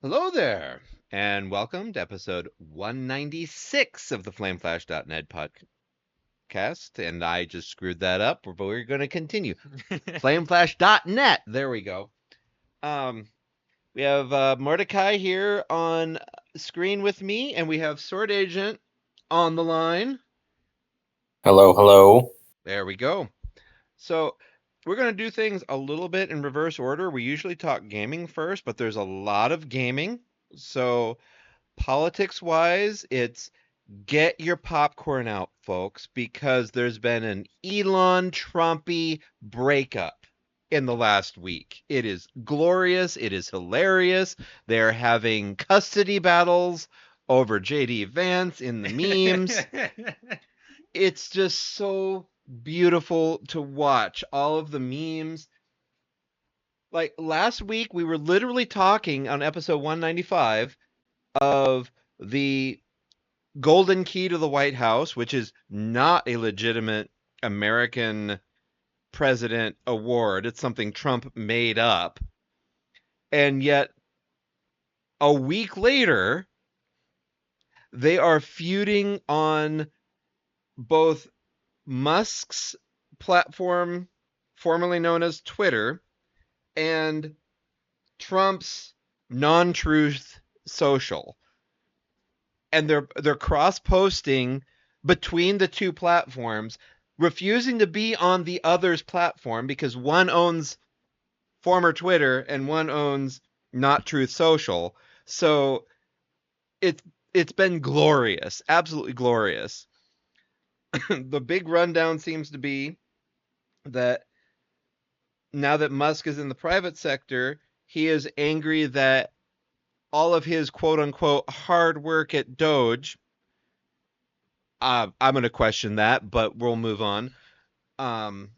Hello there, and welcome to episode 196 of the FlameFlash.net podcast. And I just screwed that up, but we're going to continue. FlameFlash.net. There we go. Um, we have Mordecai here on screen with me, and we have Swordagent on the line. Hello, hello. There we go. So we're going to do things a little bit in reverse order. We usually talk gaming first, but there's a lot of gaming. So politics wise, it's get your popcorn out, folks, because there's been an Elon Trumpy breakup in the last week. It is glorious. It is hilarious. They're having custody battles over JD Vance in the memes. It's just so beautiful to watch all of the memes. Like last week, we were literally talking on episode 195 of the Golden Key to the White House, which is not a legitimate American president award. It's something Trump made up. And yet, a week later, they are feuding on both Musk's platform, formerly known as Twitter, and Trump's non-truth social. And they're cross-posting between the two platforms, refusing to be on the other's platform because one owns former Twitter and one owns Not Truth Social. So it's it's been glorious, absolutely glorious. The big rundown seems to be that now that Musk is in the private sector, he is angry that all of his quote unquote hard work at Doge, I'm going to question that, but we'll move on, um,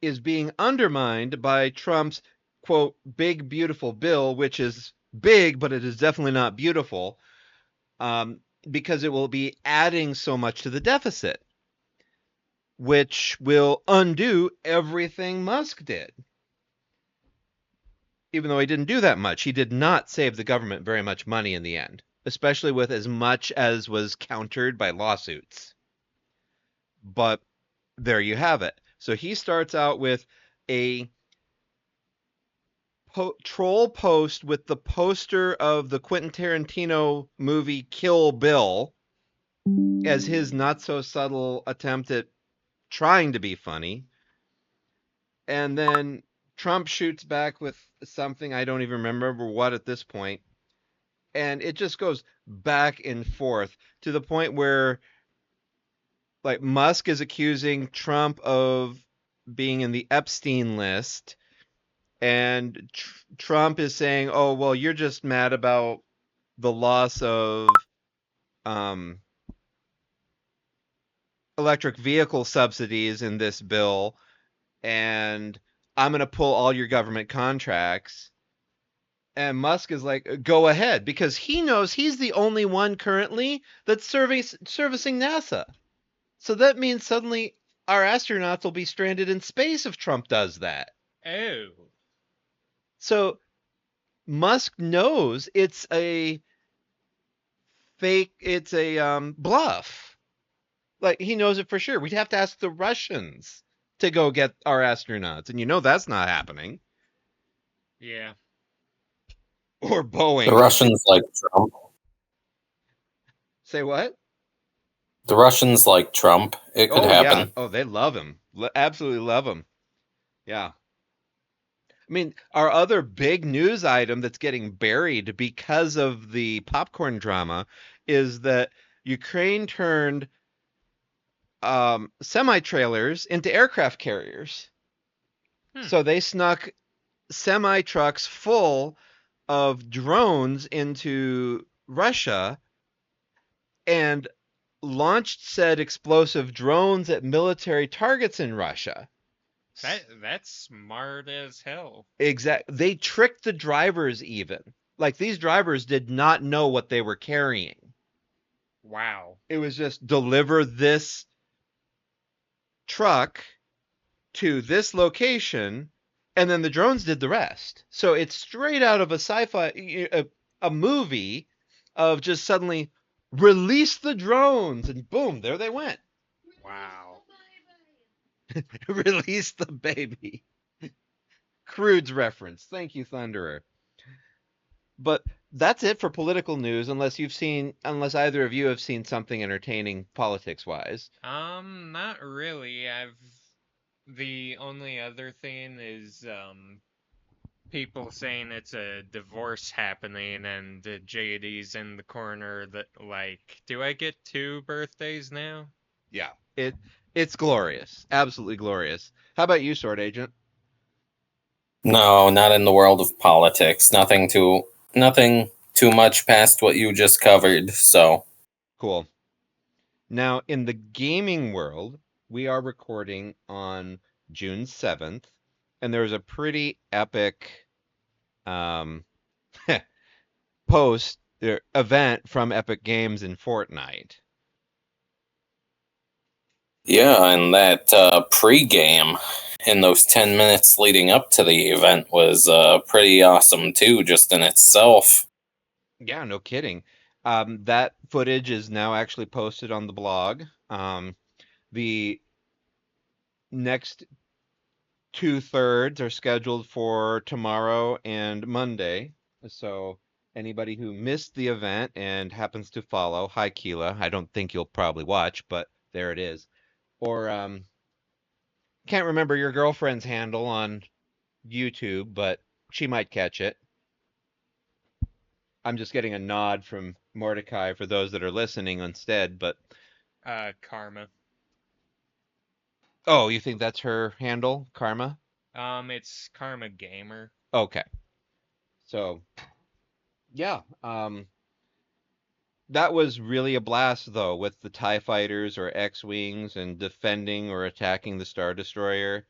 is being undermined by Trump's quote big beautiful bill, which is big, but it is definitely not beautiful, um, because it will be adding so much to the deficit, which will undo everything Musk did. Even though he didn't do that much, he did not save the government very much money in the end, especially with as much as was countered by lawsuits. But there you have it. So he starts out with a troll post with the poster of the Quentin Tarantino movie Kill Bill as his not so subtle attempt at trying to be funny. And then Trump shoots back with something I don't even remember what at this point. And it just goes back and forth to the point where like Musk is accusing Trump of being in the Epstein list, and Trump is saying, "Oh, well, you're just mad about the loss of um, electric vehicle subsidies in this bill, and I'm going to pull all your government contracts." And Musk is like, "Go ahead," because he knows he's the only one currently that's servicing NASA. So that means suddenly our astronauts will be stranded in space if Trump does that. Oh. So Musk knows it's a fake, it's a bluff. Like he knows it for sure. We'd have to ask the Russians to go get our astronauts, and you know that's not happening. Yeah. Or The Boeing. Russians like Trump. Say what? The Russians like Trump. It could Oh yeah. happen. Oh, they love him. Absolutely love him. Yeah. I mean, our other big news item that's getting buried because of the popcorn drama is that Ukraine turned semi trailers into aircraft carriers. Hmm. So they snuck semi trucks full of drones into Russia and launched said explosive drones at military targets in Russia. That's smart as hell. They tricked the drivers even. Like these drivers did not know what they were carrying. Wow. It was just deliver this truck to this location and then the drones did the rest. So it's straight out of a sci-fi a movie of just suddenly release the drones and boom, there they went. Wow. Release the baby. Crude's reference. Thank you, Thunderer. But that's it for political news, unless either of you have seen something entertaining politics wise. Not really. The only other thing is people saying it's a divorce happening and JD's in the corner that like, do I get 2 birthdays now? Yeah, it's glorious, absolutely glorious. How about you, Sword Agent? No, not in the world of politics. Nothing too much past what you just covered. So Cool. Now, in the gaming world, we are recording on June 7th, and there's a pretty epic um, event from Epic Games in Fortnite. yeah, and that pre-game in those 10 minutes leading up to the event was pretty awesome too, just in itself. Yeah, no kidding. That footage is now actually posted on the blog. The next 2/3 are scheduled for tomorrow and Monday. So anybody who missed the event and happens to follow, hi Keela. I don't think you'll probably watch, but there it is. Or can't remember your girlfriend's handle on YouTube, but she might catch it. I'm just getting a nod from Mordecai for those that are listening instead, but Karma. oh, you think that's her handle, Karma? It's Karma Gamer. Okay. So, yeah, that was really a blast though, with the TIE fighters or X-wings and defending or attacking the Star Destroyer.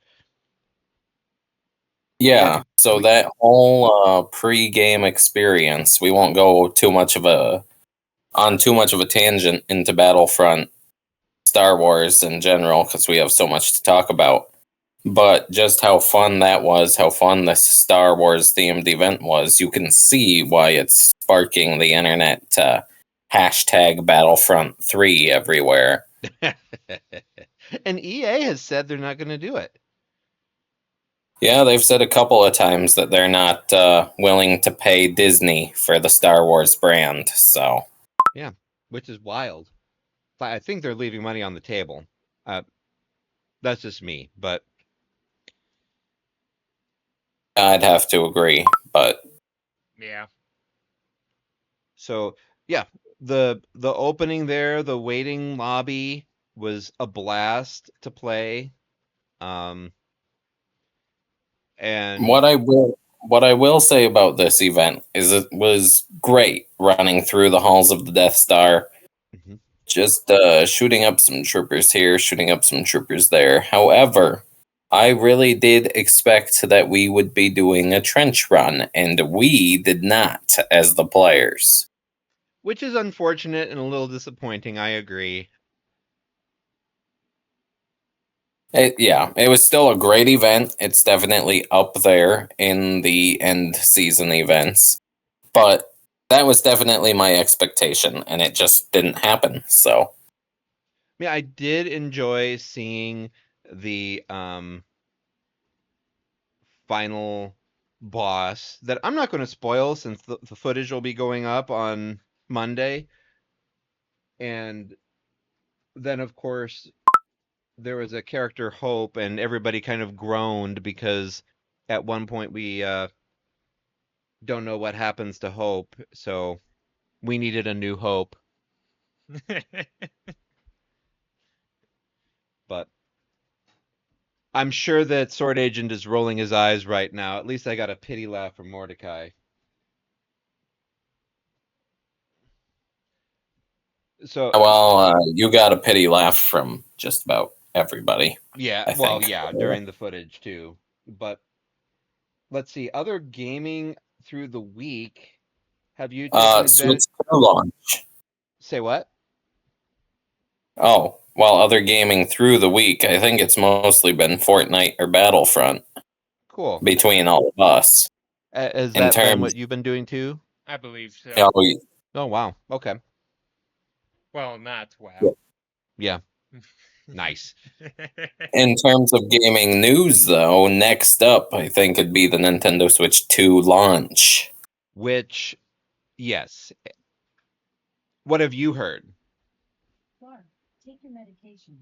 Yeah, Yeah, so we that whole pre-game experience, we won't go too much of a tangent into Battlefront Star Wars in general because we have so much to talk about. But just how fun that was, how fun this Star Wars themed event was, you can see why it's sparking the internet to hashtag Battlefront 3 everywhere. and EA has said they're not going to do it. Yeah, they've said a couple of times that they're not willing to pay Disney for the Star Wars brand. So Yeah, which is wild. I think they're leaving money on the table. That's just me, but I'd have to agree. But Yeah. so yeah, the opening there, the waiting lobby was a blast to play. Um, and what I will say about this event is it was great running through the halls of the Death Star, mhm. just shooting up some troopers here, shooting up some troopers there. However, I really did expect that we would be doing a trench run, and we did not as the players. Which is unfortunate and a little disappointing. I agree. It was still a great event. It's definitely up there in the end season events, but that was definitely my expectation, and it just didn't happen. So, Yeah, I did enjoy seeing the final boss that I'm not going to spoil since the footage will be going up on Monday. And then, of course, there was a character Hope, and everybody kind of groaned because at one point we don't know what happens to Hope, so we needed a new Hope. But I'm sure that Sword Agent is rolling his eyes right now. At least I got a pity laugh from Mordecai. So well, you got a pity laugh from just about everybody, yeah, I well, think. yeah, during the footage too. But let's see, other gaming through the week. Have you taken advantage? Suits 2 launch. Say what? Oh, while other gaming through the week, I think it's mostly been Fortnite or Battlefront. Cool. between all of us. Has In that been terms, what you've been doing too? I believe so. oh, Oh, wow. Okay. Well, not wow. Yeah. Nice. in terms of gaming news, though, next up, I think it'd be the Nintendo Switch 2 launch. Which, yes. What have you heard? Take your medication.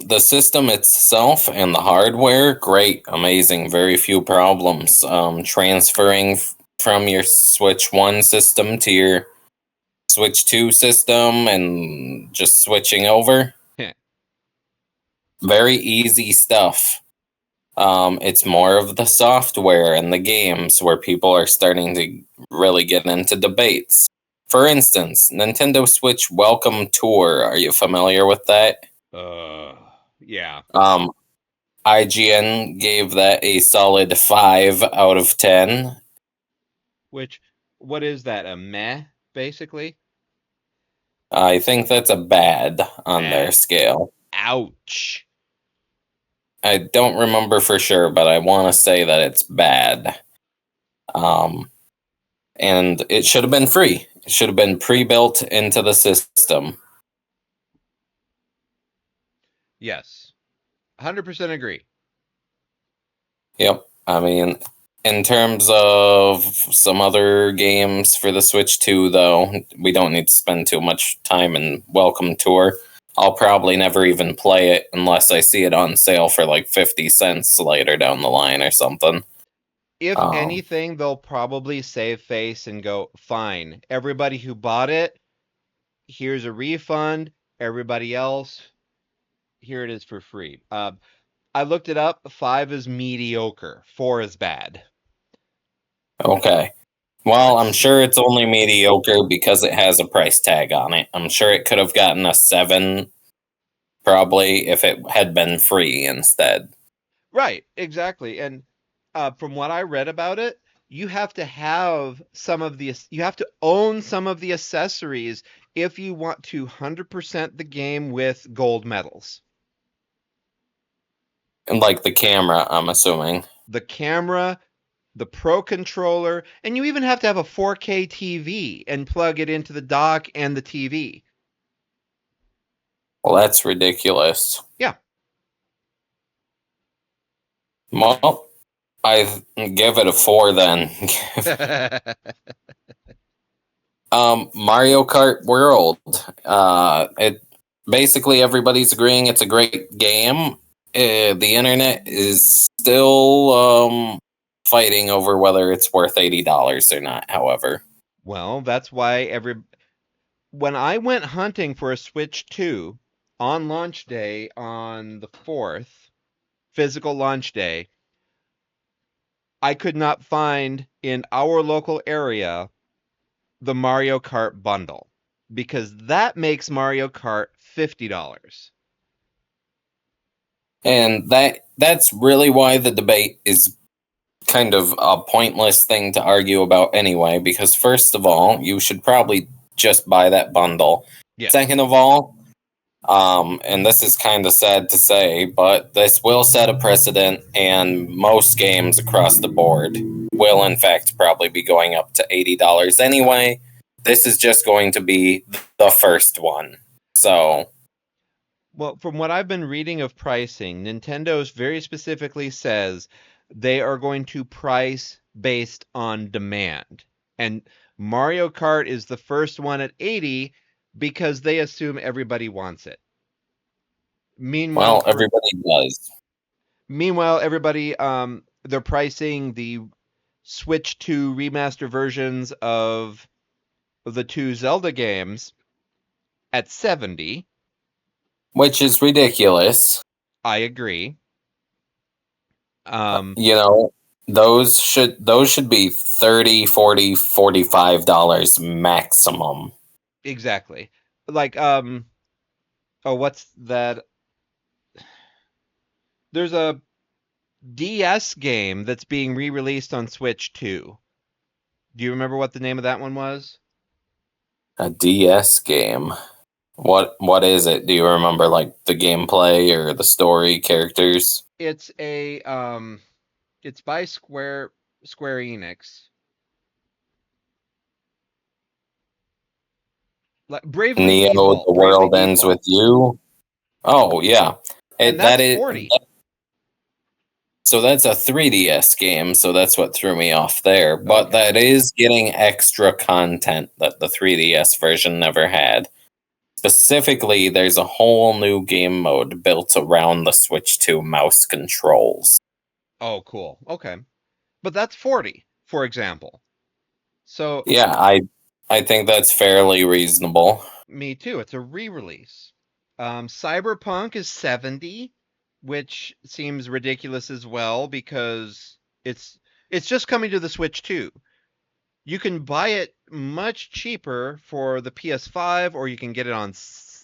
The system itself and the hardware, great, amazing, very few problems. Transferring from your Switch 1 system to your Switch 2 system and just switching over. Very easy stuff. It's more of the software and the games where people are starting to really get into debates. For instance, Nintendo Switch Welcome Tour. Are you familiar with that? Yeah. IGN gave that a solid 5 out of 10. Which, what is that? A meh, basically? I think that's a bad on their Bad. scale. Ouch. I don't remember for sure, but I want to say that it's bad. And it should have been free. It should have been pre-built into the system. Yes. 100% agree. Yep. I mean, in terms of some other games for the Switch 2, though, we don't need to spend too much time in Welcome Tour. I'll probably never even play it unless I see it on sale for like 50 cents later down the line or something. If anything, they'll probably save face and go, fine, everybody who bought it, here's a refund. Everybody else, here it is for free. I looked it up. 5 is mediocre. 4 is bad. Okay. Well, I'm sure it's only mediocre because it has a price tag on it. I'm sure it could have gotten a 7 probably if it had been free instead. Right, exactly. And from what I read about it, you have to own some of the accessories if you want to 100% the game with gold medals. And like the camera, I'm assuming. The camera, the Pro controller, and you even have to have a 4K TV and plug it into the dock and the TV. Well, that's ridiculous. Yeah. Well, I give it a 4 then. Mario Kart World. It basically everybody's agreeing it's a great game. The internet is still fighting over whether it's worth $80 or not. However, Well, that's why when I went hunting for a Switch 2 on launch day on the 4th, physical launch day, I could not find in our local area the Mario Kart bundle because that makes Mario Kart $50. and that's really why the debate is kind of a pointless thing to argue about anyway. Because first of all, you should probably just buy that bundle. Yes. Second of all, and this is kind of sad to say, but this will set a precedent, and most games across the board will, in fact, probably be going up to $80 anyway. This is just going to be the first one. So, Well, from what I've been reading of pricing, Nintendo's very specifically says they are going to price based on demand. And Mario Kart is the first one at 80 because they assume everybody wants it. well, everybody does. Meanwhile, everybody they're pricing the Switch 2 remaster versions of the 2 Zelda games at 70. Which is ridiculous. I agree. You know, those should be $30, $40, $45 maximum. Exactly. Like what's that? There's a DS game that's being re-released on Switch 2. Do you remember what the name of that one was? A DS game. What is it? Do you remember like the gameplay or the story, characters? It's a It's by Square Enix. Like Bravely Neo, Default. The Bravely World Ends with Default. You. Oh yeah, And that that's is 40. so that's a 3DS game. So that's what threw me off there. But Okay. that is getting extra content that the 3DS version never had. Specifically, there's a whole new game mode built around the Switch 2 mouse controls. Oh, cool. Okay. But that's 40, for example. So, Yeah, I think that's fairly reasonable. me too. It's a re-release. Cyberpunk is 70, which seems ridiculous as well because it's just coming to the Switch too. You can buy it much cheaper for the PS5, or you can get it on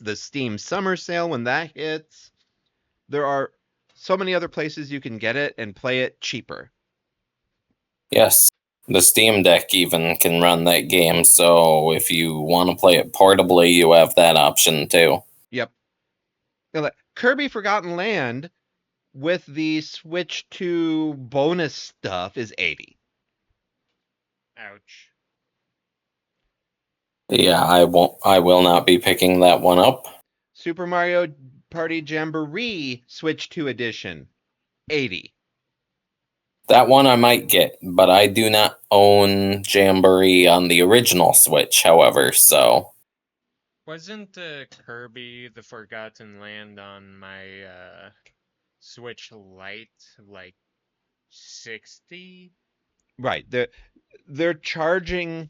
the Steam Summer Sale when that hits. There are so many other places you can get it and play it cheaper. Yes, the Steam Deck even can run that game, so if you want to play it portably, you have that option too. Yep. Now, like, Kirby Forgotten Land with the Switch 2 bonus stuff is 80. Ouch. Yeah, I will not be picking that one up. Super Mario Party Jamboree Switch 2 edition, 80. That one I might get, but I do not own Jamboree on the original Switch, however, so Wasn't Kirby the Forgotten Land on my Switch Lite like 60? Right. They're charging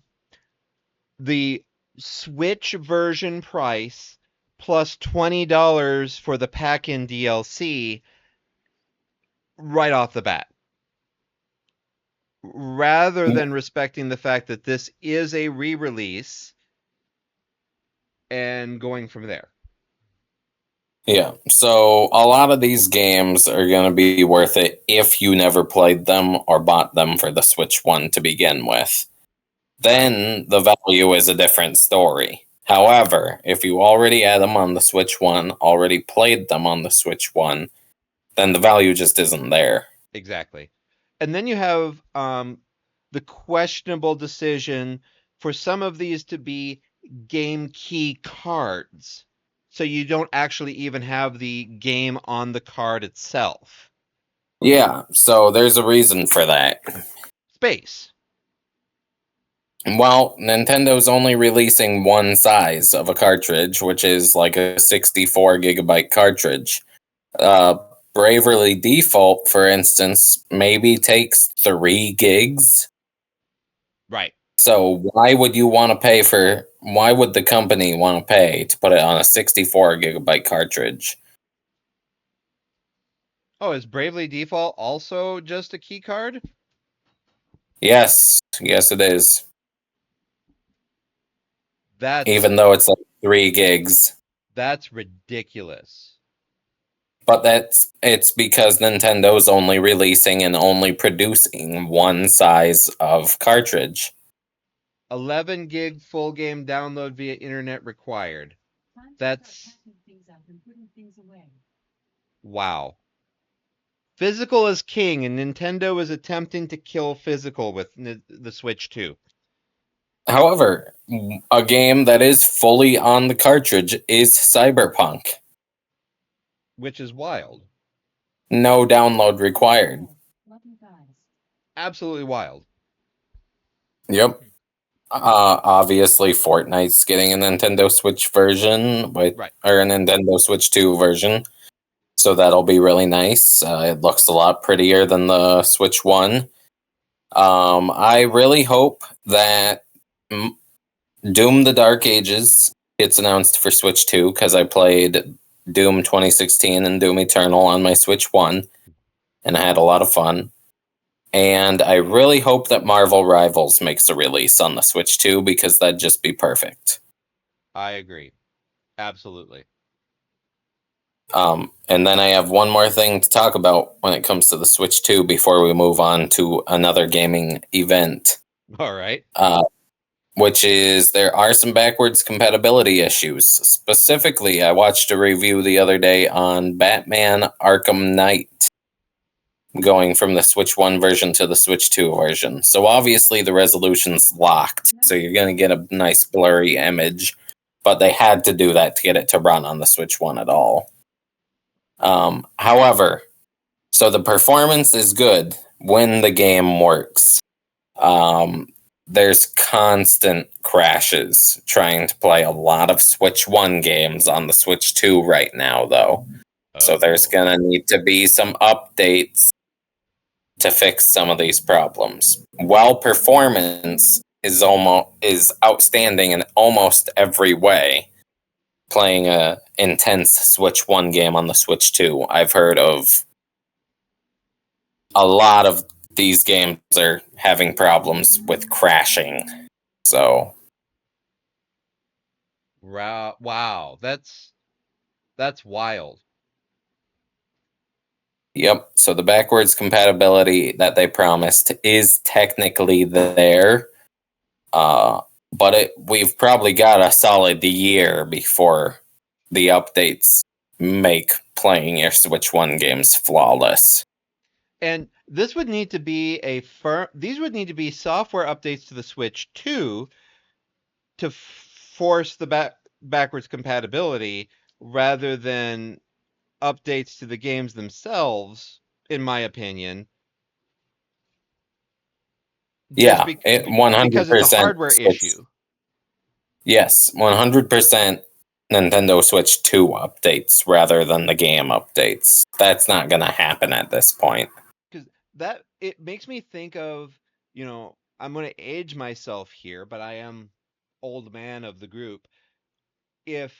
the Switch version price plus $20 for the pack-in DLC right off the bat, rather than respecting the fact that this is a re-release and going from there. yeah. So a lot of these games are going to be worth it if you never played them or bought them for the Switch 1 to begin with. Then the value is a different story. However, if you already had them on the Switch 1, already played them on the Switch 1, then the value just isn't there. Exactly. And then you have the questionable decision for some of these to be game key cards. So you don't actually even have the game on the card itself. Yeah, so there's a reason for that. Space. Well, Nintendo's only releasing one size of a cartridge, which is like a 64 gigabyte cartridge. Bravely Default, for instance, maybe takes 3 gigs. Right. So why would the company want to pay to put it on a 64 gigabyte cartridge? Oh, is Bravely Default also just a key card? Yes, it is. That's Even though it's like 3 gigs. that's ridiculous. But it's because Nintendo's only releasing and only producing one size of cartridge. 11 gig full game download via internet required. Time to That's- start packing things up and putting things away. Wow. Physical is king, and Nintendo is attempting to kill physical with the Switch 2. However, a game that is fully on the cartridge is Cyberpunk. Which is wild. No download required. Love you guys. Absolutely wild. Yep. Obviously, Fortnite's getting a Nintendo Switch version, Right. or a Nintendo Switch 2 version. So that'll be really nice. It looks a lot prettier than the Switch 1. I really hope that Doom the Dark Ages gets announced for Switch 2, because I played Doom 2016 and Doom Eternal on my Switch 1, and I had a lot of fun. And I really hope that Marvel Rivals makes a release on the Switch 2, because that'd just be perfect. I agree. Absolutely. And then I have one more thing to talk about when it comes to the Switch 2 before we move on to another gaming event. All right. Which is there are some backwards compatibility issues. Specifically, I watched a review the other day on Batman Arkham Knight. going from the Switch 1 version to the Switch 2 version. So obviously the resolution's locked, so you're going to get a nice blurry image, but they had to do that to get it to run on the Switch 1 at all. However, so the performance is good when the game works. There's constant crashes trying to play a lot of Switch 1 games on the Switch 2 right now, though. So there's Oh. going to need to be some updates to fix some of these problems. While performance is outstanding in almost every way, playing a intense Switch 1 game on the Switch 2, I've heard of a lot of these games are having problems with crashing. So, Wow, that's wild. yep. So the backwards compatibility that they promised is technically there. But we've probably got a solid year before the updates make playing your Switch 1 games flawless. And this would need to be these would need to be software updates to the Switch 2 to force the backwards compatibility rather than updates to the games themselves, in my opinion, just Yeah, it because it's a 100% hardware Switch. issue. Yes, 100% Nintendo Switch 2 updates rather than the game updates. That's not going to happen at this point. Because that it makes me think of, I'm going to age myself here, but I am old man of the group. If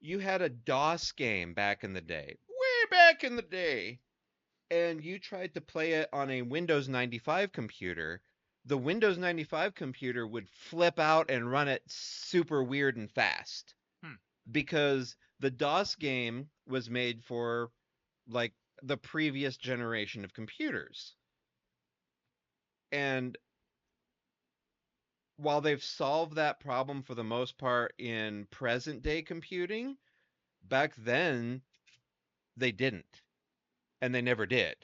you had a DOS game back in the day, way back in the day, and you tried to play it on a Windows 95 computer, the Windows 95 computer would flip out and run it super weird and fast. Hmm. Because the DOS game was made for like the previous generation of computers. And while they've solved that problem for the most part in present day computing, back then they didn't. And they never did.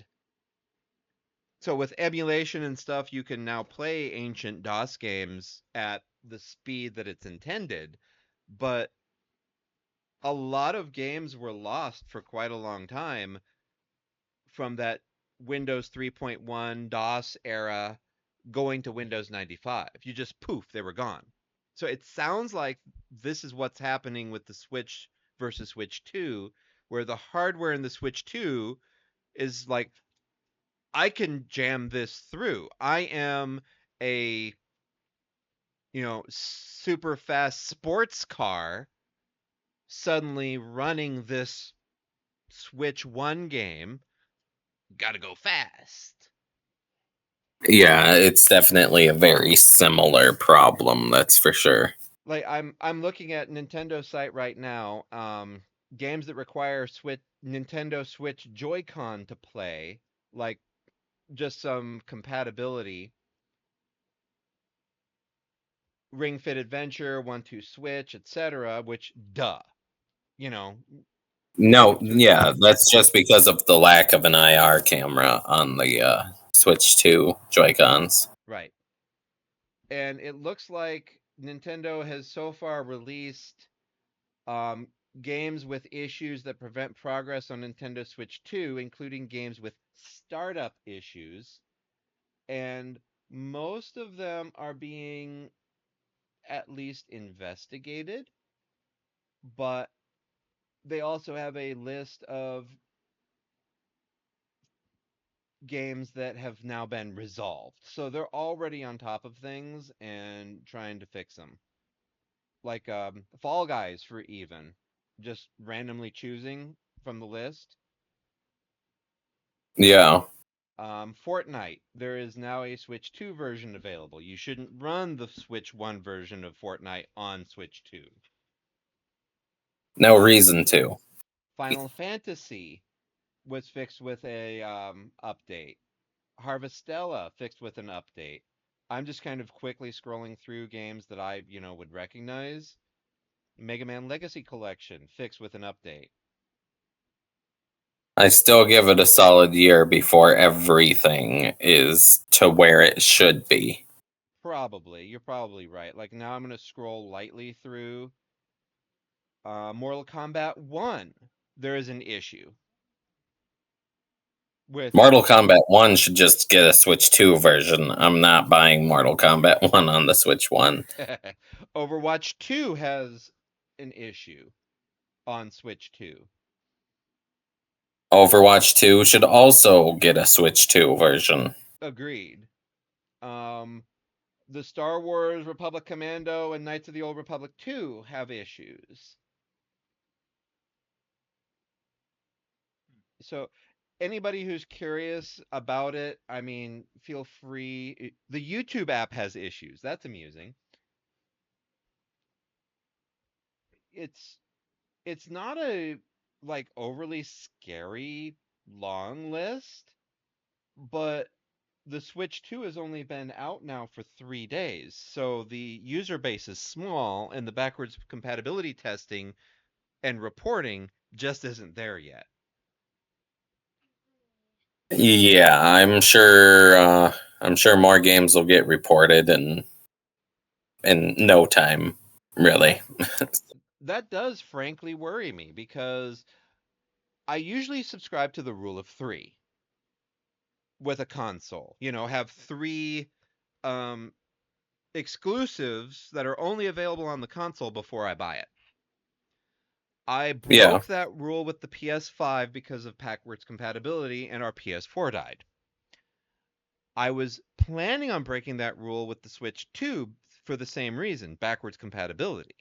So with emulation and stuff, you can now play ancient DOS games at the speed that it's intended, but a lot of games were lost for quite a long time from that Windows 3.1 DOS era going to Windows 95. You just poof, they were gone. So it sounds like this is what's happening with the Switch versus Switch 2, where the hardware in the Switch 2 is like, I can jam this through. I am a, super fast sports car suddenly running this Switch 1 game. Gotta go fast. Yeah, it's definitely a very similar problem, that's for sure. Like I'm looking at Nintendo site right now, games that require Nintendo Switch Joy-Con to play, like just some compatibility. Ring Fit Adventure, 1-2 Switch, etc., which duh, you know, No, to yeah, that's just because of the lack of an IR camera on the Switch 2 Joy-Cons. right. And it looks like Nintendo has so far released um, games with issues that prevent progress on Nintendo Switch 2, including games with startup issues. And most of them are being at least investigated, but they also have a list of games that have now been resolved. So they're already on top of things and trying to fix them. Like Fall Guys for even, just randomly choosing from the list. Yeah. Fortnite, there is now a Switch 2 version available. You shouldn't run the Switch 1 version of Fortnite on Switch 2. No reason to. Final Fantasy was fixed with a update. Harvestella fixed with an update. I'm just kind of quickly scrolling through games that I, would recognize. Mega Man Legacy Collection fixed with an update. I still give it a solid year before everything is to where it should be. Probably. You're probably right. Like now I'm going to scroll lightly through Mortal Kombat 1. There is an issue with Mortal Kombat 1 should just get a Switch 2 version. I'm not buying Mortal Kombat 1 on the Switch 1. Overwatch 2 has an issue on Switch 2. Overwatch 2 should also get a Switch 2 version. Agreed. The Star Wars Republic Commando and Knights of the Old Republic 2 have issues. So anybody who's curious about it, I mean, feel free. The YouTube app has issues. That's amusing. It's it's not a like overly scary long list, but the Switch 2 has only been out now for 3 days, so the user base is small, and the backwards compatibility testing and reporting just isn't there yet. Yeah, I'm sure. I'm sure more games will get reported in no time. Really. That does frankly worry me because I usually subscribe to the rule of three with a console. You know, have three um, exclusives that are only available on the console before I buy it. I Yeah. broke that rule with the PS5 because of backwards compatibility, and our PS4 died. I was planning on breaking that rule with the Switch 2 for the same reason, backwards compatibility.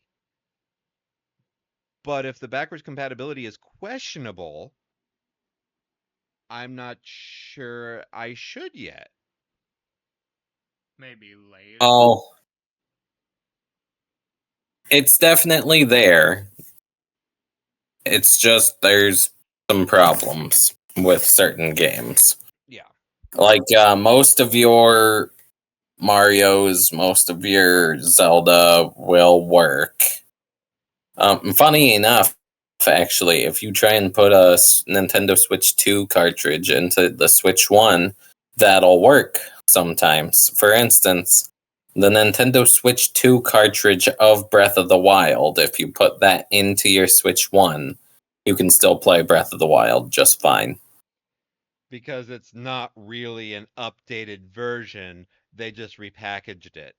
But if the backwards compatibility is questionable, I'm not sure I should yet. Maybe later. Oh, it's definitely there. It's just there's some problems with certain games. Yeah. Like most of your Mario's, most of your Zelda will work. Funny enough, actually, if you try and put a Nintendo Switch 2 cartridge into the Switch 1, that'll work sometimes. For instance, the Nintendo Switch 2 cartridge of Breath of the Wild, if you put that into your Switch 1, you can still play Breath of the Wild just fine. Because it's not really an updated version, they just repackaged it.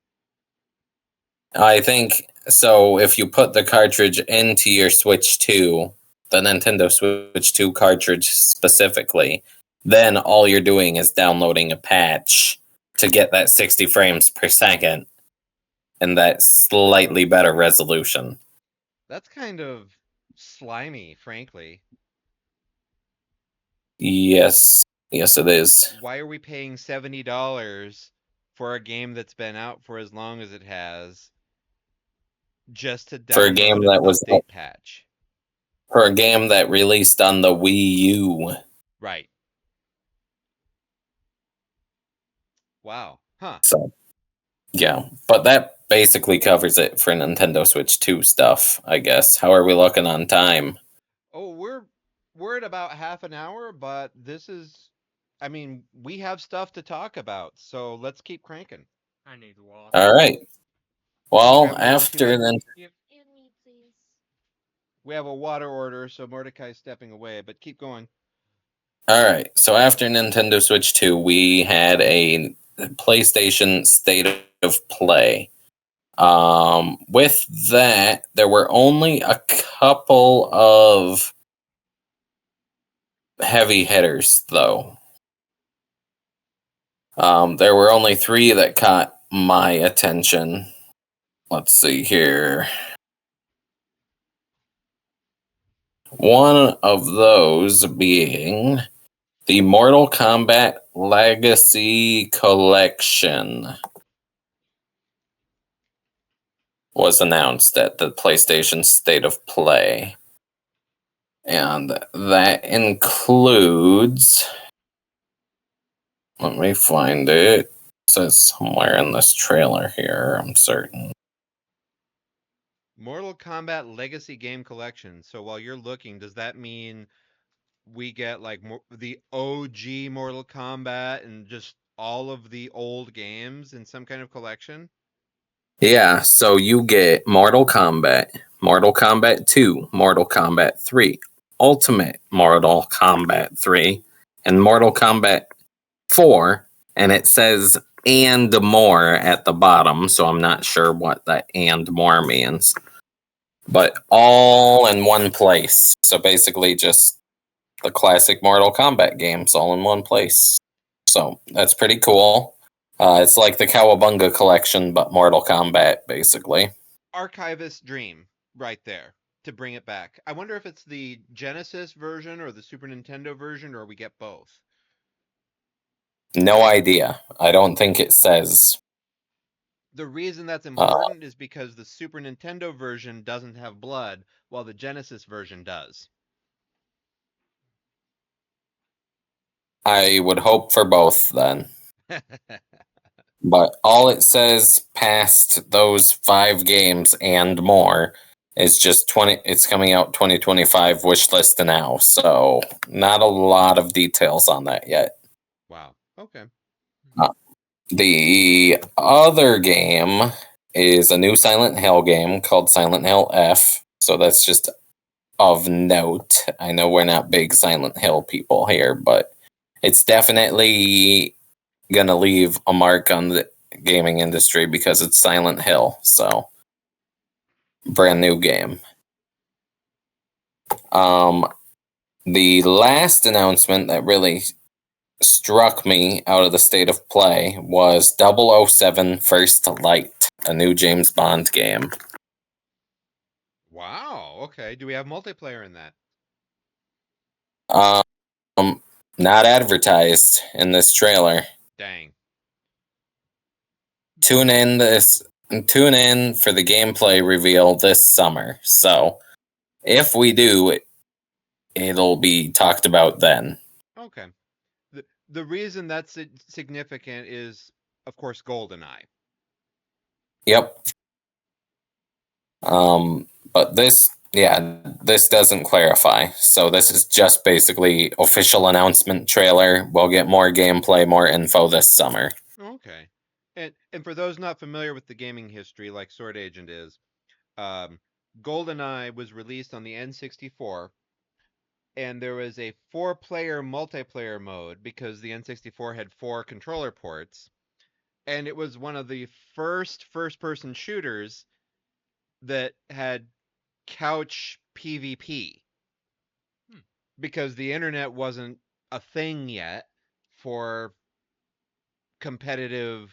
I think so. If you put the cartridge into your Switch 2, the Nintendo Switch 2 cartridge specifically, then all you're doing is downloading a patch to get that 60 frames per second and that slightly better resolution. That's kind of slimy, frankly. Yes. Yes, it is. Why are we paying $70 for a game that's been out for as long as it has just to For a game download an that was update patch? for a game that released on the Wii U. Right. Wow. Huh. So, yeah. But that basically covers it for Nintendo Switch 2 stuff, I guess. How are we looking on time? Oh, we're at about half an hour, but this is I mean, we have stuff to talk about, so let's keep cranking. I need water. All right. You Well, grab one too, after Mike? then, Yep. And me, please. We have a water order, so Mordecai's stepping away, but keep going. all right. So after Nintendo Switch 2, we had a PlayStation State of Play. With that, there were only a couple of heavy hitters, though. There were only three that caught my attention. Let's see here. One of those being the Mortal Kombat Legacy Collection was announced at the PlayStation State of Play. And that includes... Let me find it. It says somewhere in this trailer here, I'm certain. Mortal Kombat Legacy Game Collection. So while you're looking, does that mean we get like the OG Mortal Kombat and just all of the old games in some kind of collection? Yeah, so you get Mortal Kombat, Mortal Kombat 2, Mortal Kombat 3, Ultimate Mortal Kombat 3, and Mortal Kombat 4, and it says and more at the bottom, so I'm not sure what that and more means. But all in one place. So basically just the classic Mortal Kombat games all in one place. So that's pretty cool. It's like the Cowabunga collection, but Mortal Kombat, basically. Archivist dream right there to bring it back. I wonder if it's the Genesis version or the Super Nintendo version, or we get both. No idea. I don't think it says. The reason that's important is because the Super Nintendo version doesn't have blood, while the Genesis version does. I would hope for both then. But all it says past those 5 games and more is just 20. It's coming out 2025 wish list now. So not a lot of details on that yet. Wow. Okay. The other game is a new Silent Hill game called Silent Hill F. So that's just of note. I know we're not big Silent Hill people here, but it's definitely gonna leave a mark on the gaming industry because it's Silent Hill. So brand new game. The last announcement that really struck me out of the state of play was 007 First Light, a new James Bond game. Wow. Okay. Do we have multiplayer in that? Not advertised in this trailer. Dang. Tune in for the gameplay reveal this summer. So if we do, it'll be talked about then. Okay. The reason that's significant is, of course, GoldenEye. Yep. But this doesn't clarify. So this is just basically official announcement trailer. We'll get more gameplay, more info this summer. Okay. And for those not familiar with the gaming history, like Swordagent is, GoldenEye was released on the N64, and there was a 4-player multiplayer mode because the N64 had 4 controller ports, and it was one of the first-person shooters that had couch PvP because the internet wasn't a thing yet for competitive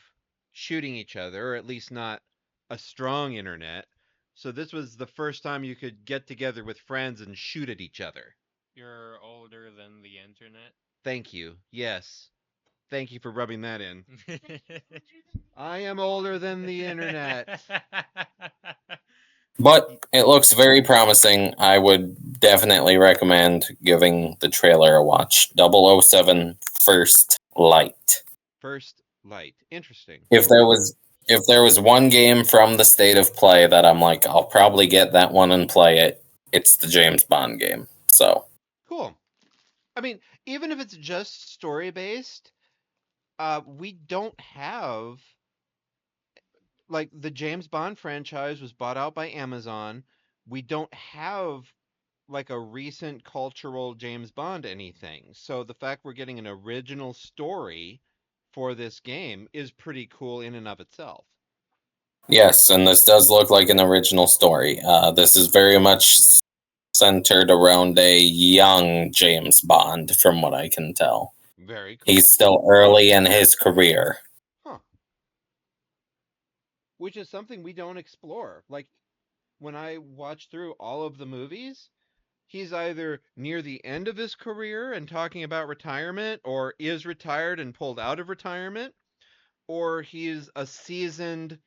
shooting each other, or at least not a strong internet. So this was the first time you could get together with friends and shoot at each other. You're older than the internet. Thank you. Yes. Thank you for rubbing that in. I am older than the internet. But it looks very promising. I would definitely recommend giving the trailer a watch. 007 First Light. First Light. Interesting. If there was one game from the state of play that I'm like, I'll probably get that one and play it, it's the James Bond game. So cool. I mean, even if it's just story based, we don't have, like, the James Bond franchise was bought out by Amazon. We don't have like a recent cultural James Bond anything. So the fact we're getting an original story for this game is pretty cool in and of itself. yes, and this does look like an original story. This is very much centered around a young James Bond, from what I can tell. Very cool. He's still early in his career. Huh. Which is something we don't explore. Like, when I watch through all of the movies, he's either near the end of his career and talking about retirement, or is retired and pulled out of retirement, or he's a seasoned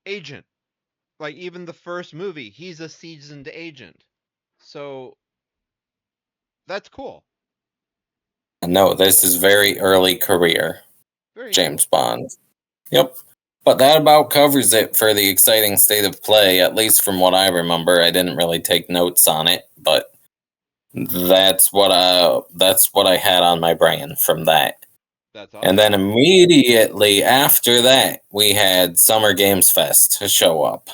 agent. Like, even the first movie, he's a seasoned agent. So that's cool. No, this is very early career Very James Bond. Yep. But that about covers it for the exciting state of play, at least from what I remember. I didn't really take notes on it, but That's what I had on my brain from that. That's And then awesome. immediately after that, we had Summer Games Fest to show up.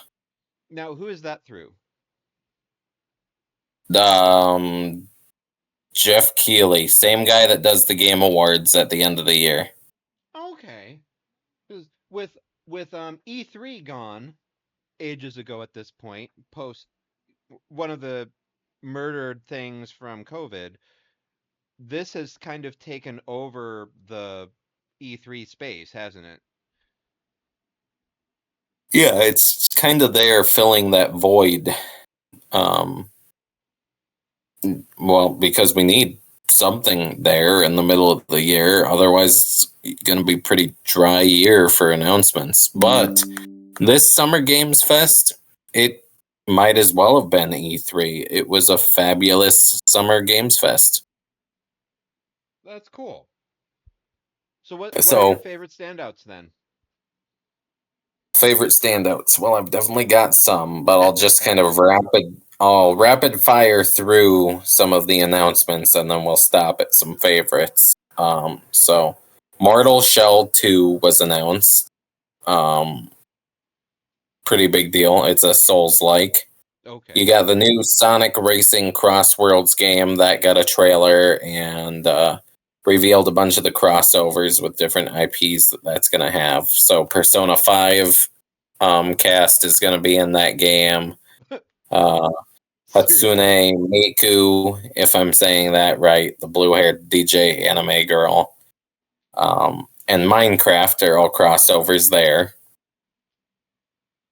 Now, who is that through? Um, Jeff Keighley, same guy that does the Game Awards at the end of the year. Okay. 'Cause with E3 gone ages ago at this point, post one of the murdered things from COVID, this has kind of taken over the E3 space, hasn't it? Yeah, it's kind of there filling that void. Well, because we need something there in the middle of the year. Otherwise, it's going to be pretty dry year for announcements. But this Summer Games Fest, it might as well have been E3. It was a fabulous Summer Games Fest. That's cool. So what are your So, favorite standouts then? favorite standouts. Well, I've definitely got some, but I'll just kind of rapid fire through some of the announcements, and then we'll stop at some favorites. So Mortal Shell 2 was announced. Um, Pretty big deal. It's a Souls-like. You Okay. got the new Sonic Racing Crossworlds game that got a trailer and revealed a bunch of the crossovers with different IPs that's going to have. So Persona 5 cast is going to be in that game. Uh, Seriously. Hatsune Miku, if I'm saying that right, the blue-haired DJ anime girl. And Minecraft are all crossovers there.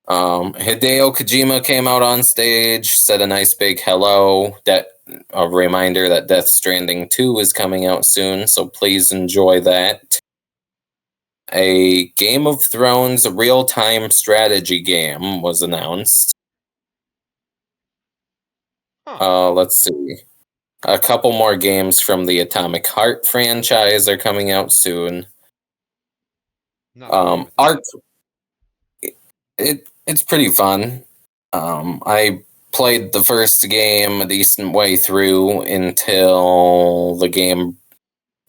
Hideo Kojima came out on stage, said a nice big hello. A reminder that Death Stranding 2 is coming out soon, so please enjoy that. A Game of Thrones real-time strategy game was announced. Huh. Let's see. A couple more games from the Atomic Heart franchise are coming out soon. Not familiar with Arc, that. it's pretty fun. I played the first game a decent way through until the game.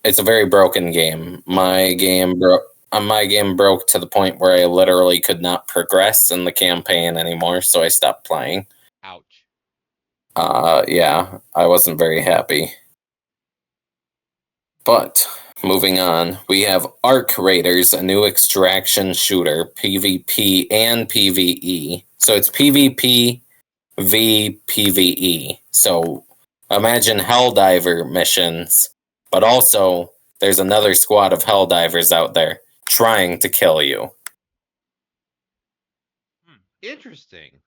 It's a very broken game. My game broke. My game broke to the point where I literally could not progress in the campaign anymore, so I stopped playing. Ouch. Yeah, I wasn't very happy. But moving on, we have Arc Raiders, a new extraction shooter, PvP and PvE. So it's PvP v PvE. So imagine Helldiver missions, but also there's another squad of Helldivers out there trying to kill you. Interesting.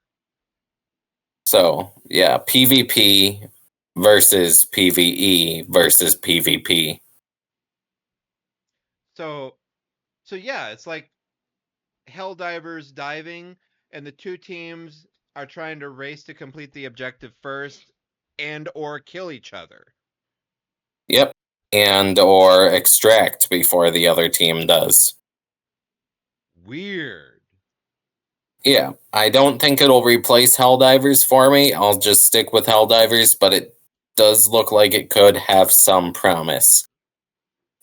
So yeah, PvP versus PvE versus PvP. So so yeah, it's like Helldivers diving, and the two teams are trying to race to complete the objective first and or kill each other. Yep. And or extract before the other team does. Weird. Yeah, I don't think it'll replace Helldivers for me. I'll just stick with Helldivers, but it does look like it could have some promise.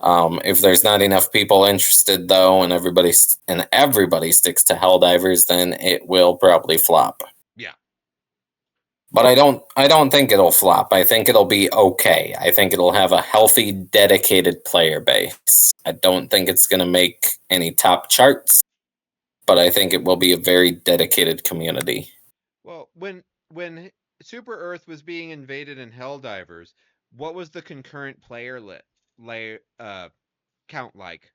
If there's not enough people interested though, and everybody sticks to Helldivers, then it will probably flop. Yeah. But I don't think it'll flop. I think it'll be okay. I think it'll have a healthy, dedicated player base. I don't think it's going to make any top charts, but I think it will be a very dedicated community. Well, when Super Earth was being invaded in Helldivers, what was the concurrent player count like?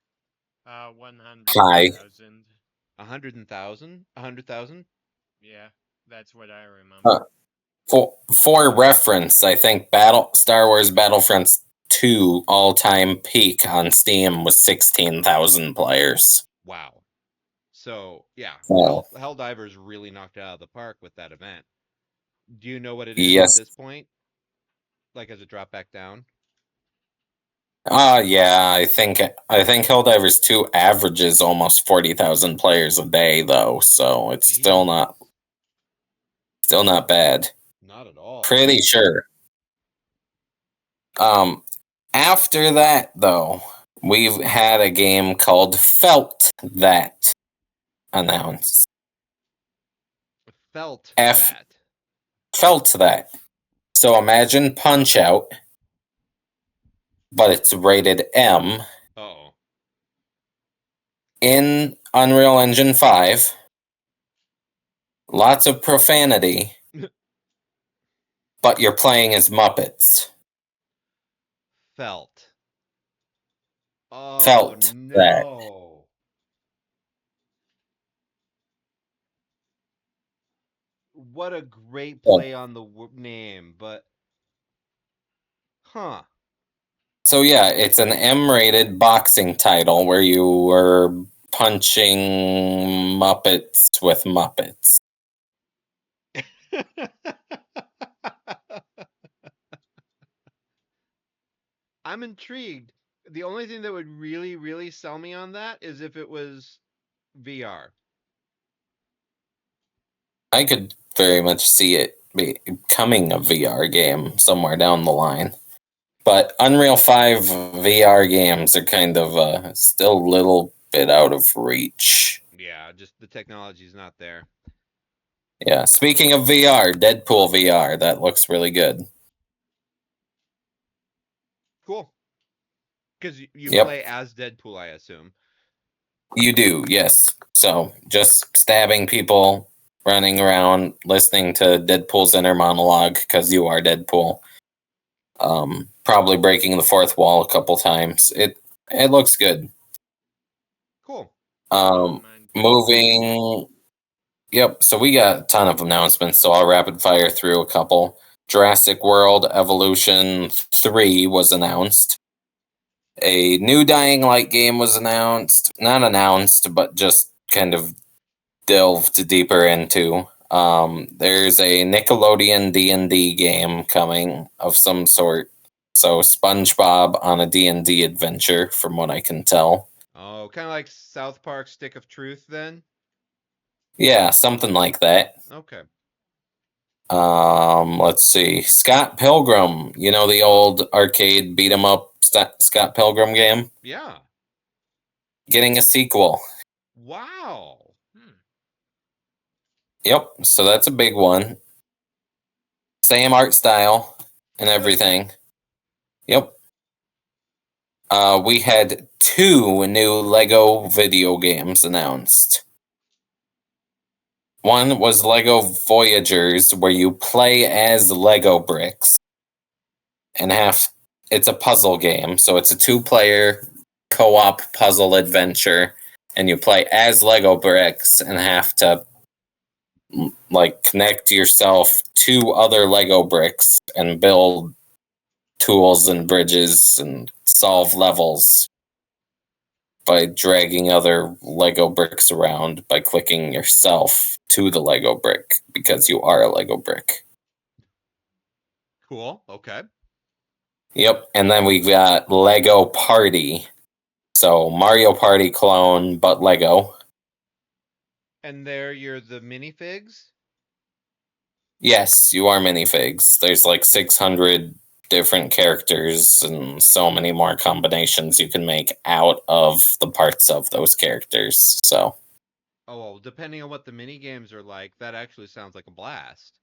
'Hi. 100,000. 100,000? 100,000? Yeah, that's what I Uh, remember. for reference, I think Star Wars Battlefront 2 all-time peak on Steam was 16,000 players. Wow. So, yeah, Oh, Helldivers really knocked it out of the park with that event. Do you know what it is at yes. this point? Like, has it dropped back down? Yeah, I think Helldivers 2 averages almost 40,000 players a day though, so it's Jeez. still not bad. Not at all. Pretty sure. After that, though, we've had a game called Felt That announced. Felt F- that. Felt That. So imagine Punch Out, but it's rated M Oh. in Unreal Engine 5. Lots of profanity, but you're playing as Muppets. Felt. Oh, Felt that. no. What a great play on the name, but huh. So yeah, it's an M-rated boxing title where you were punching Muppets with Muppets. I'm intrigued. The only thing that would really, really sell me on that is if it was VR. I could very much see it becoming a VR game somewhere down the line. But Unreal 5 VR games are kind of still a little bit out of reach. Yeah, just the technology's not there. Yeah, speaking of VR, Deadpool VR, that looks really good. Cool. Because you Yep. play as Deadpool, I assume. You do, yes. So just stabbing people, running around, listening to Deadpool's inner monologue because you are Deadpool. Probably breaking the fourth wall a couple times. It looks good. Cool. Moving. Yep. So we got a ton of announcements. So I'll rapid fire through a couple. Jurassic World Evolution 3 was announced. A new Dying Light game was announced. Not announced, but just kind of delved deeper into. There's a Nickelodeon D&D game coming of some sort. So SpongeBob on a D&D adventure, from what I can tell. Oh, kind of like South Park Stick of Truth, then? Yeah, something like that. Okay. Let's see. Scott Pilgrim. You know the old arcade beat 'em up Scott Pilgrim game? Yeah. Getting a sequel. Wow. Yep, so that's a big one. Same art style and everything. Yep. We had 2 new Lego video games announced. One was Lego Voyagers, where you play as Lego bricks and it's a puzzle game. So it's a 2-player co-op puzzle adventure, and you play as Lego bricks and have to connect yourself to other Lego bricks and build tools and bridges and solve levels by dragging other Lego bricks around by clicking yourself to the Lego brick because you are a Lego brick. Cool. Okay. Yep, and then we got Lego Party. So Mario Party clone, but Lego. And there you're the minifigs? Yes, you are minifigs. There's like 600 different characters and so many more combinations you can make out of the parts of those characters. So Oh, well, depending on what the mini games are like, that actually sounds like a blast.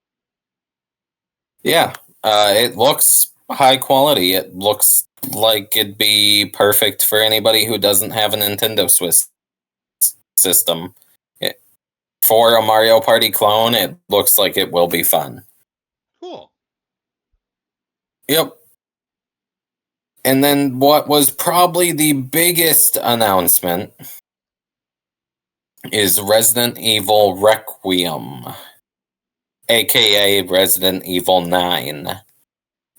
yeah, it looks high quality. It looks like it'd be perfect for anybody who doesn't have a Nintendo Swiss system. For a Mario Party clone, it looks like it will be fun. Cool. Yep. And then what was probably the biggest announcement is Resident Evil Requiem, aka Resident Evil 9,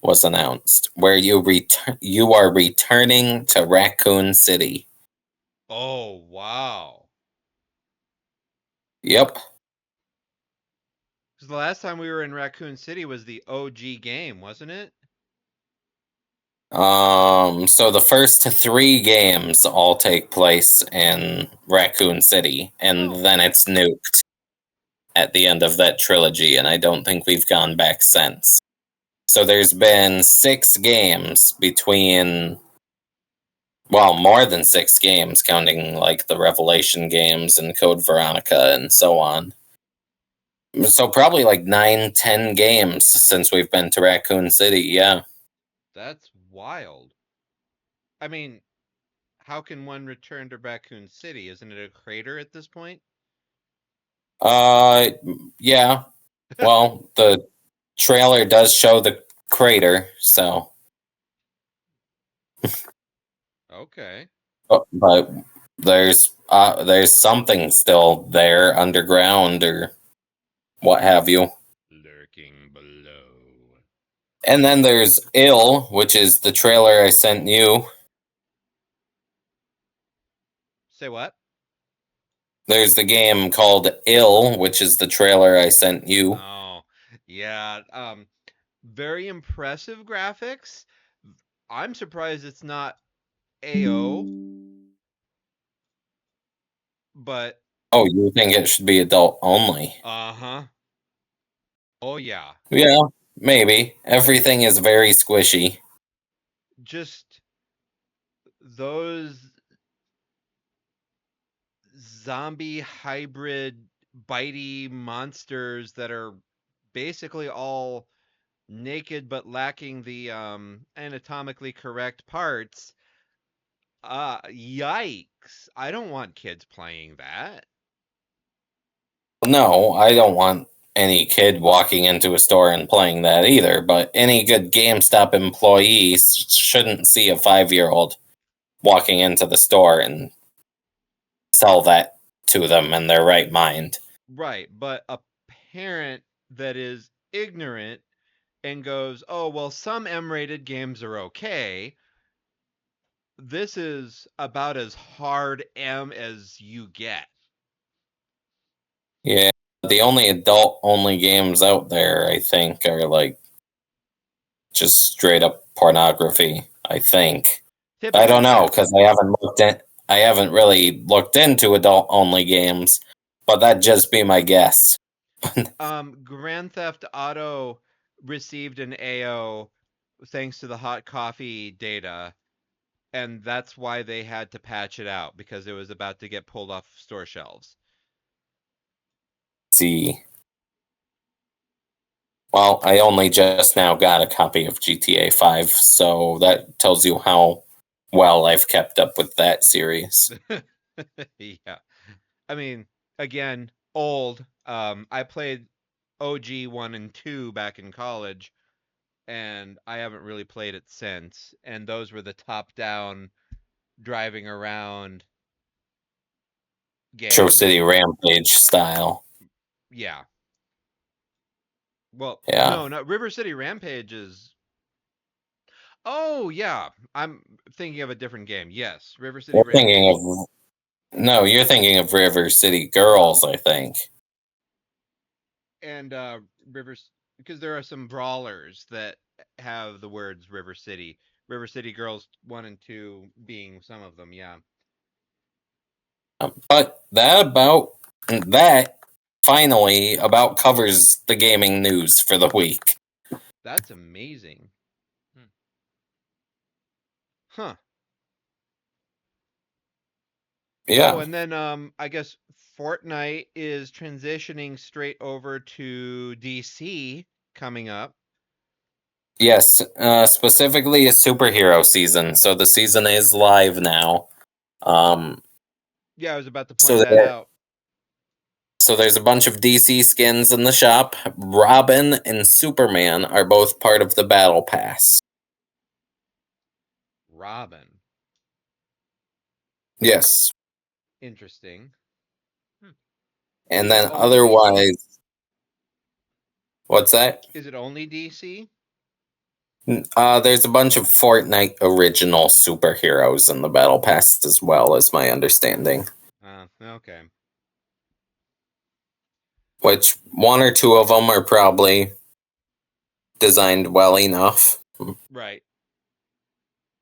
was announced, where you are returning to Raccoon City. Oh, wow. Yep. Because the last time we were in Raccoon City was the OG game, wasn't it? So the first 3 games all take place in Raccoon City, and then it's nuked at the end of that trilogy, and I don't think we've gone back since. So there's been 6 games between, well, more than 6 games, counting like the Revelation games and Code Veronica and so on. So probably like 9, 10 games since we've been to Raccoon City. Yeah. That's wild. I mean, how can one return to Raccoon City? Isn't it a crater at this point? Uh, yeah. Well, the trailer does show the crater, so Okay. but there's something still there underground or what have you. Lurking below. And then there's Ill, which is the trailer I sent you. Say what? There's the game called Ill, which is the trailer I sent you. Oh, yeah. Very impressive graphics. I'm surprised it's not AO, but Oh, you think it should be adult only? uh-huh. Oh yeah. Yeah, maybe. Everything is very squishy. Just those zombie hybrid bitey monsters that are basically all naked but lacking the anatomically correct parts. Yikes. I don't want kids playing that. No, I don't want any kid walking into a store and playing that either, but any good GameStop employee shouldn't see a 5-year-old walking into the store and sell that to them in their right mind. Right, but a parent that is ignorant and goes, "Oh, well, some M-rated games are okay." This is about as hard M as you get. Yeah, the only adult only games out there, I think, are like just straight up pornography, I think. I Typically, don't know yes. because I haven't really looked into adult only games, but that'd just be my guess. Grand Theft Auto received an AO thanks to the hot coffee data, and that's why they had to patch it out because it was about to get pulled off store shelves. See. Well, I only just now got a copy of GTA 5, so that tells you how well I've kept up with that series. Yeah. I mean, again, old. I played OG 1 and 2 back in college, and I haven't really played it since. And those were the top-down driving around Metro games. City Rampage style. Yeah. Well, Yeah. no, not River City Rampage is. Oh, yeah. I'm thinking of a different game. Yes, River City You're Rampage. thinking of No, you're thinking of River City Girls, I think. And Rivers, because there are some brawlers that have the words River City. River City Girls 1 and 2 being some of them, yeah. But that finally about covers the gaming news for the week. That's amazing. Huh. Yeah. Oh, and then I guess Fortnite is transitioning straight over to DC coming up. Yes, specifically a superhero season. So the season is live now. Um, Yeah, I was about to point so that there, out. so there's a bunch of DC skins in the shop. Robin and Superman are both part of the Battle Pass. Robin. Yes, Interesting. and Is it then only DC? otherwise, what's that? Is it only DC? There's a bunch of Fortnite original superheroes in the Battle Pass as well, as my understanding. Okay. Which one or two of them are probably designed well enough, Right.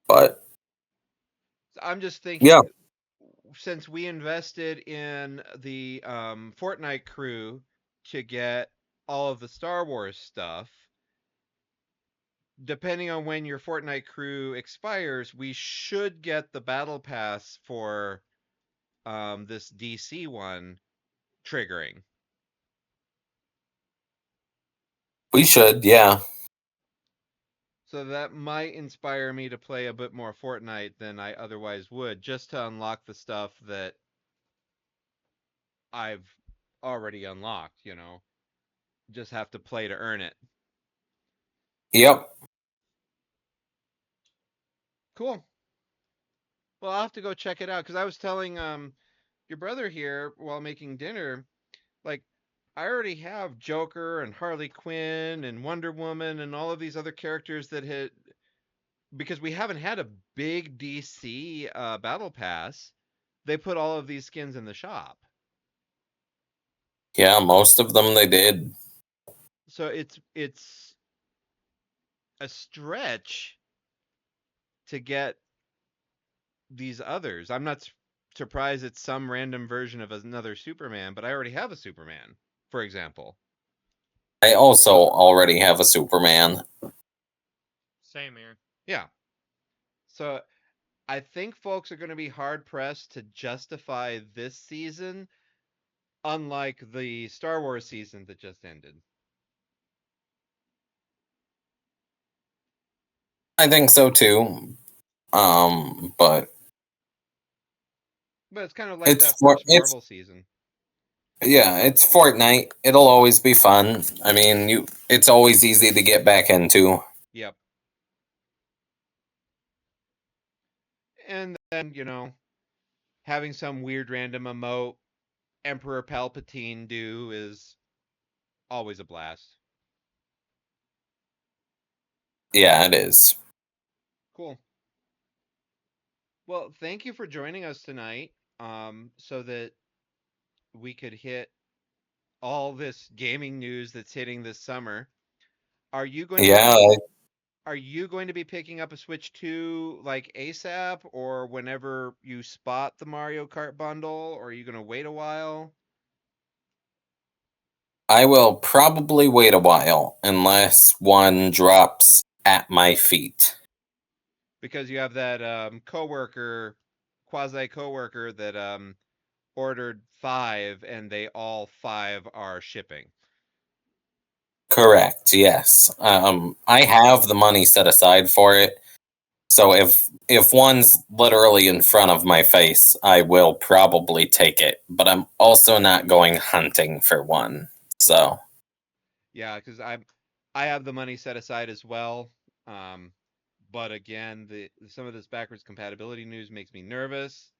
but I'm just yeah, thinking, since we invested in the Fortnite crew to get all of the Star Wars stuff, depending on when your Fortnite crew expires, we should get the battle pass for this DC one triggering. We should, yeah. So that might inspire me to play a bit more Fortnite than I otherwise would, just to unlock the stuff that I've already unlocked, you know. Just have to play to earn it. Yep. Cool. Well, I'll have to go check it out because I was telling your brother here while making dinner, like I already have Joker and Harley Quinn and Wonder Woman and all of these other characters that had because we haven't had a big DC battle pass. They put all of these skins in the shop. Yeah, most of them they did. So it's a stretch to get these others. I'm not surprised it's some random version of another Superman, but I already have a Superman, for example. I also already have a Superman. Same here. Yeah. So I think folks are going to be hard pressed to justify this season, unlike the Star Wars season that just ended. I think so too. But But it's kind of like that first It's Marvel season. yeah, it's Fortnite. It'll always be fun. I mean, it's always easy to get back into. Yep. And then, having some weird random emote Emperor Palpatine do is always a blast. Yeah, it is. Cool. Well, thank you for joining us tonight, so that we could hit all this gaming news that's hitting this summer. Are you going to be Yeah, are you going to be picking up a Switch 2 like ASAP or whenever you spot the Mario Kart bundle, or are you going to wait a while? I will probably wait a while unless one drops at my feet. Because you have that quasi coworker that ordered 5 and they all 5 are shipping. Correct. Yes. I have the money set aside for it. So if one's literally in front of my face, I will probably take it. But I'm also not going hunting for one. So Yeah, cuz I have the money set aside as well. But again, the some of this backwards compatibility news makes me nervous,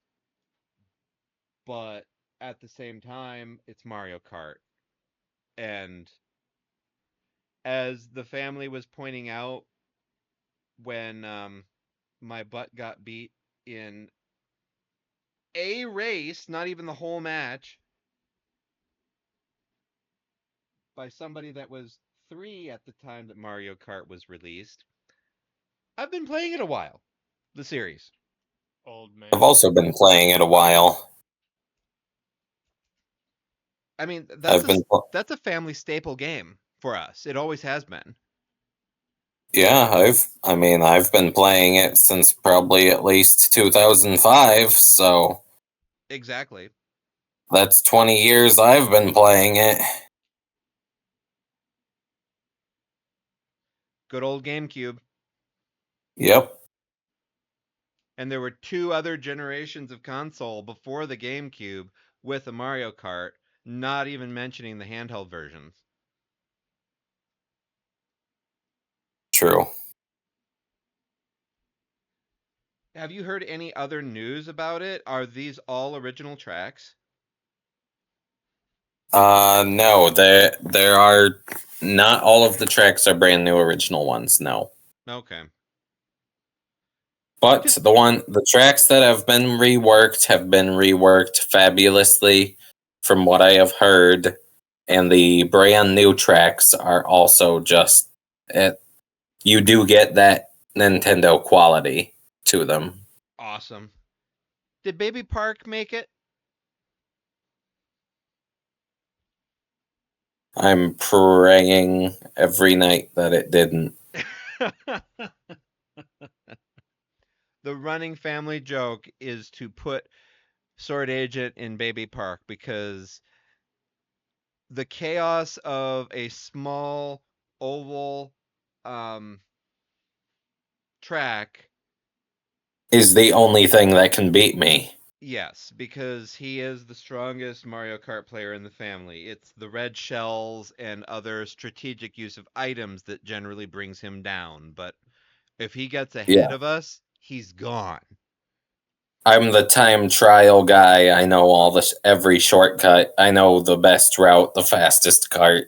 but at the same time, it's Mario Kart. And as the family was pointing out when my butt got beat in a race, not even the whole match, by somebody that was 3 at the time that Mario Kart was released. I've been playing it a while, the series. Old I've man. also been playing it a while. I mean, I've been that's a family staple game for us. It always has been. Yeah, I've been playing it since probably at least 2005, so Exactly. that's 20 years I've been playing it. Good old GameCube. Yep. And there were 2 other generations of console before the GameCube with a Mario Kart, not even mentioning the handheld versions. True. Have you heard any other news about it? Are these all original tracks? No, there are not all of the tracks are brand new original ones, no. Okay. But Just the tracks that have been reworked fabulously from what I have heard, and the brand new tracks are also just you do get that Nintendo quality to them. awesome. Did Baby Park make it? I'm praying every night that it didn't. The running family joke is to put Sword Agent in Baby Park because the chaos of a small oval um, track. Is the only thing that can beat me. Yes, because he is the strongest Mario Kart player in the family. It's the red shells and other strategic use of items that generally brings him down. But if he gets ahead Yeah. of us, he's gone. I'm the time trial guy. I know all this, every shortcut. I know the best route, the fastest cart.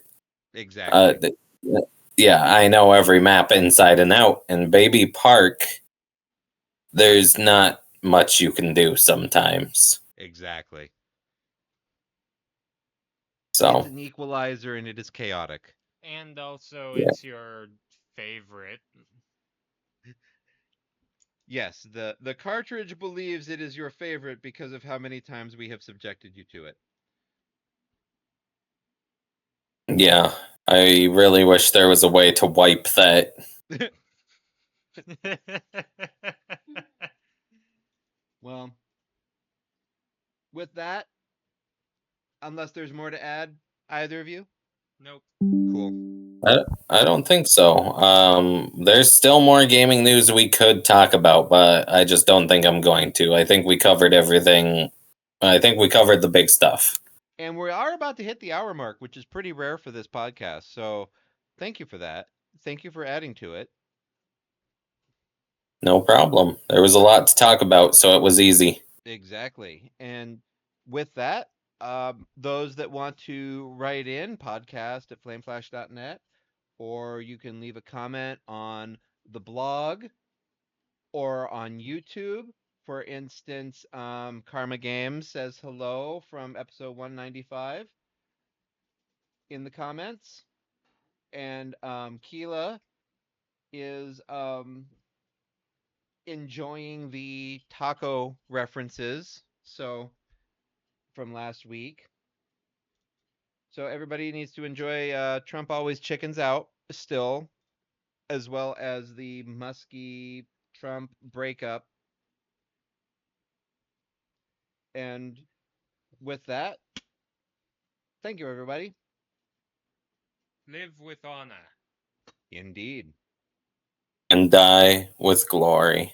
Uh, Exactly. th- yeah, I know every map inside and out. And Baby Park, there's not much you can do sometimes. Exactly. It's So, an equalizer and it is chaotic. And also, yeah. it's your favorite. Yes, the cartridge believes it is your favorite because of how many times we have subjected you to Yeah, I really wish there was a way to wipe that. it. Well, with that, unless there's more to add, either of you? Nope. Cool. I don't think so. There's still more gaming news we could talk about, but I just don't think I'm going to. I think we covered everything. I think we covered the big stuff. And we are about to hit the hour mark, which is pretty rare for this podcast. So thank you for that. Thank you for adding to it. No problem. There was a lot to talk about, so it was easy. Exactly. And with that, those that want to write in, podcast at flameflash.net, or you can leave a comment on the blog or on YouTube. For instance, Karma Games says hello from episode 195 in the comments. And Keela is enjoying the taco references. So from last week. So everybody needs to enjoy Trump always chickens out still, as well as the Muskie Trump breakup. And with that, thank you, everybody. Live with honor. Indeed. And die with glory.